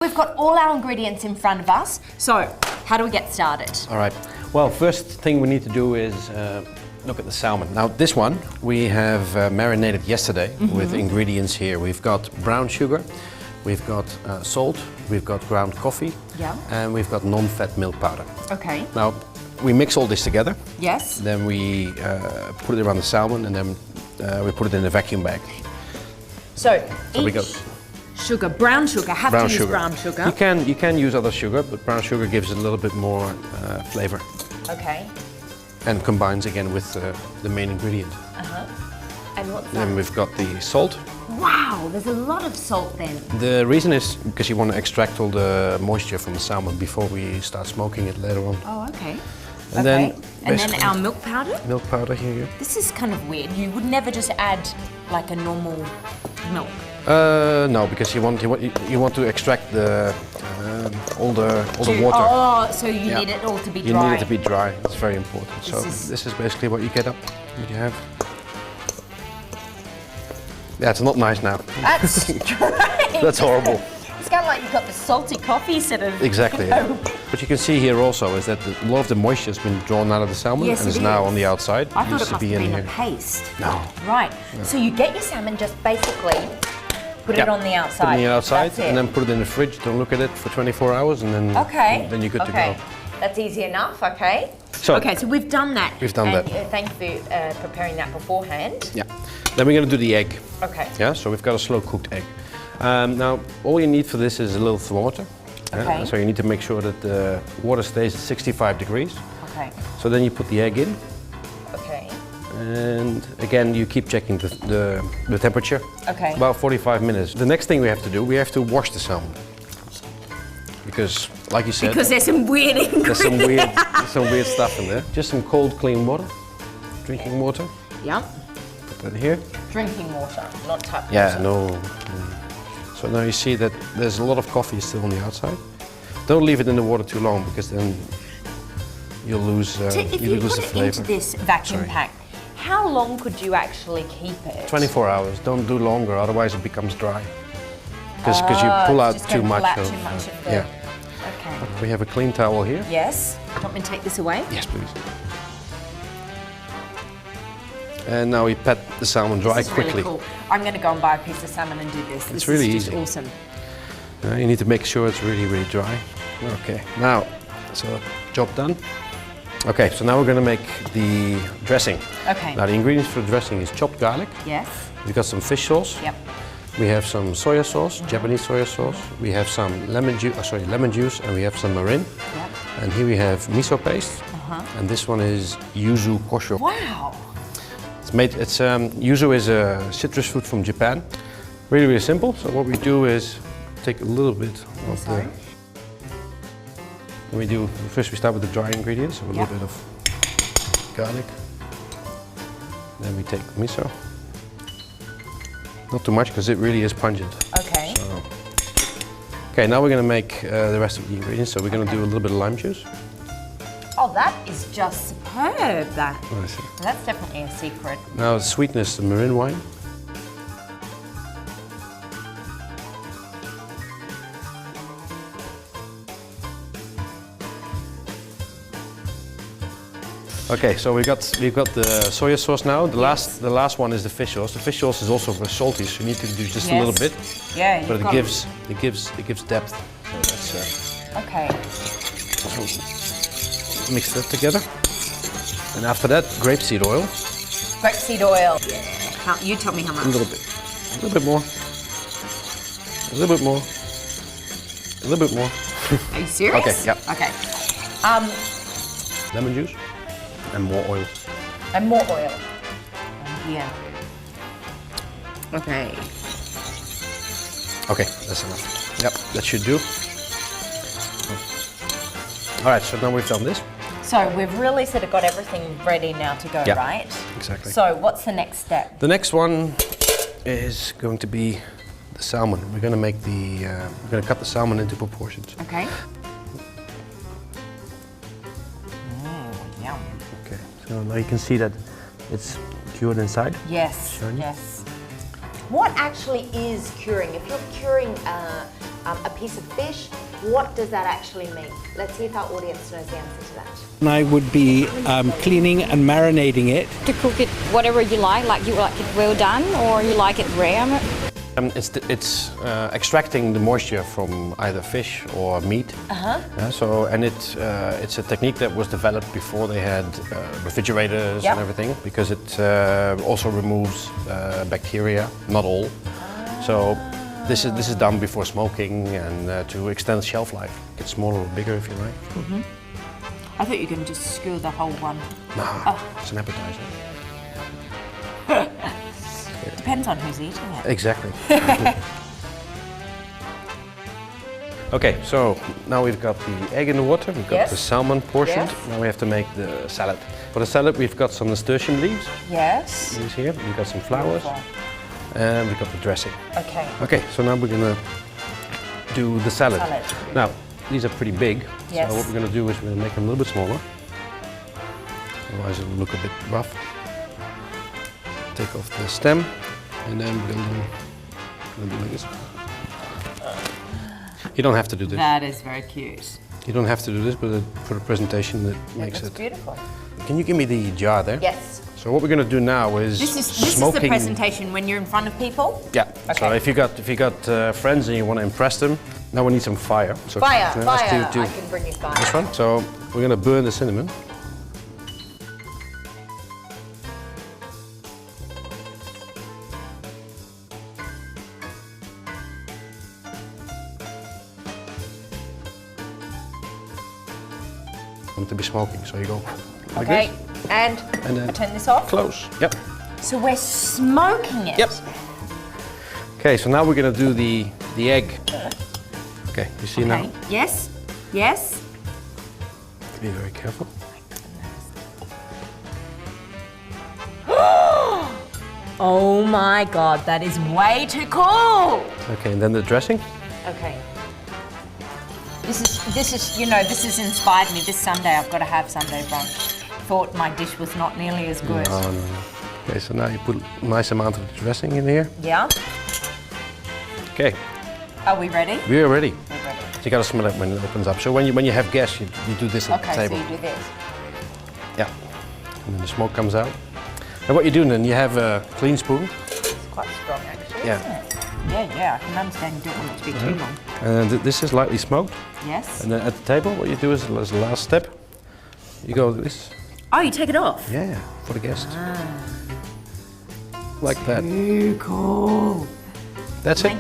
We've got all our ingredients in front of us, so how do we get started? All right, well, first thing we need to do is look at the salmon. Now this one we have marinated yesterday with ingredients here. We've got brown sugar, we've got salt, we've got ground coffee, and we've got non-fat milk powder. Okay. Now we mix all this together. Yes. Then we put it around the salmon and then we put it in a vacuum bag. So we go. Sugar, brown sugar, have to use brown sugar. You can use other sugar, but brown sugar gives it a little bit more flavor. Okay. And combines again with the main ingredient. And what's that? Then we've got the salt. Wow, there's a lot of salt then. The reason is because you want to extract all the moisture from the salmon before we start smoking it later on. Oh, okay. And then our milk powder? Milk powder here. This is kind of weird. You would never just add like a normal milk. No, because you want to extract the all the water. Oh, so you need it all to be dry. You need it to be dry. It's very important. This is basically what you get up. What you have. Yeah, it's not nice now. That's strange. That's horrible. It's kind of like you've got the salty coffee sort of. Exactly. Yeah. What you can see here also is that a lot of the moisture has been drawn out of the salmon and is now on the outside. I thought it must have been a paste. No. Right. No. So you get your salmon, just basically put it on the outside. Put it on the outside and then put it in the fridge. Don't look at it for 24 hours and then then you're good to go. That's easy enough. Okay. So we've done that. We've done that. Thank you for preparing that beforehand. Yeah. Then we're going to do the egg. Okay. Yeah. So we've got a slow cooked egg. Now all you need for this is a little thermometer. Okay. So you need to make sure that the water stays at 65 degrees. Okay. So then you put the egg in. Okay. And again, you keep checking the temperature. Okay. About 45 minutes. The next thing we have to do, we have to wash the salmon. Because, like you said, because there's some weird ingredients. There's some weird stuff in there. Just some cold, clean water, drinking water. Yeah. Put that here. Drinking water, not tap water. Yeah, no. So now you see that there's a lot of coffee still on the outside. Don't leave it in the water too long because then you'll lose the flavor. If you put it into this vacuum pack, how long could you actually keep it? 24 hours. Don't do longer, otherwise it becomes dry. Because you pull out too much of the... Yeah. Okay. We have a clean towel here. Yes. Do you want me to take this away? Yes, please. And now we pat the salmon dry quickly. Really cool. I'm going to go and buy a piece of salmon and do this. It's really easy. easy. Awesome. You need to make sure it's really, really dry. Okay, now, so job done. Okay, so now we're going to make the dressing. Okay. Now the ingredients for the dressing is chopped garlic. Yes. We've got some fish sauce. Yep. We have some soya sauce, Japanese soya sauce. We have some lemon juice, and we have some mirin. Yep. And here we have miso paste. And this one is yuzu kosho. Wow. Yuzu is a citrus fruit from Japan. Really, really simple. So what we do is take a little bit of first we start with the dry ingredients, so a little bit of garlic. Then we take miso. Not too much because it really is pungent. Okay. Okay, now we're going to make the rest of the ingredients. So we're going to do a little bit of lime juice. Oh, that is just superb, that. Oh, I see. That's definitely a secret. Now the sweetness, the mirin wine. Okay, so we've got the soya sauce now. The last one is the fish sauce. The fish sauce is also salty, so you need to do just a little bit. Yeah, but it gives depth. So that's okay. So mix that together, and after that, grapeseed oil. Grapeseed oil. Yeah. You tell me how much. A little bit more. A little bit more. A little bit more. Are you serious? Okay. Yep. Okay. Lemon juice. And more oil. And more oil. Yeah. Okay. Okay, that's enough. Yep, that should do. All right, so now we've done this. So we've really sort of got everything ready now to go, right? Exactly. So what's the next step? The next one is going to be the salmon. We're going to make we're going to cut the salmon into proportions. Okay. So now you can see that it's cured inside. Yes, Shiny. yes. What actually is curing? If you're curing a piece of fish. What does that actually mean? Let's see if our audience knows the answer to that. And I would be cleaning and marinating it. To cook it whatever you like it well done or you like it rare. It's extracting the moisture from either fish or meat. It's a technique that was developed before they had refrigerators and everything, because it also removes bacteria, not all. So this is done before smoking and to extend shelf life. It's smaller or bigger if you like. I thought you were going to just skewer the whole one. No, it's an appetizer. Depends on who's eating it. Exactly. Okay, so now we've got the egg in the water, we've got the salmon portioned. Now we have to make the salad. For the salad we've got some nasturtium leaves. Yes. These here, we've got some flowers. And we've got the dressing. Okay. Okay, so now we're gonna do the salad. Now, these are pretty big. Yes. So what we're gonna do is we're gonna make them a little bit smaller. Otherwise it'll look a bit rough. Take off the stem, and then we're gonna do like this. You don't have to do this. That is very cute. You don't have to do this, but for the presentation it makes it beautiful. Can you give me the jar there? Yes. So what we're going to do now is This is smoking. the presentation when you're in front of people? Yeah. Okay. So if you got friends and you want to impress them, now we need some fire. So Fire. can I ask you to I can bring you fire. this one. So we're going to burn the cinnamon. Want it to be smoking, so you go like this. And then turn this off? Close. Yep. So we're smoking it? Yep. Okay, so now we're going to do the egg. Okay, you see now? Yes. Yes. Be very careful. Oh my God, that is way too cool. Okay, and then the dressing. Okay. This is this has inspired me. This Sunday I've got to have Sunday brunch. Thought my dish was not nearly as good. No. Okay, so now you put a nice amount of the dressing in here. Yeah. Okay. Are we ready? We are ready. We're ready. You gotta smell it when it opens up. So when you have guests, you do this at the table. Okay, so you do this. Yeah. And then the smoke comes out. And what you do then, you have a clean spoon. It's quite strong actually, Yeah. isn't it? Yeah, I can understand you don't want it to be too long. And this is lightly smoked. Yes. And then at the table, what you do is, as the last step, you go this. Oh, you take it off? Yeah, for the guests. Like that. Too cool. That's it.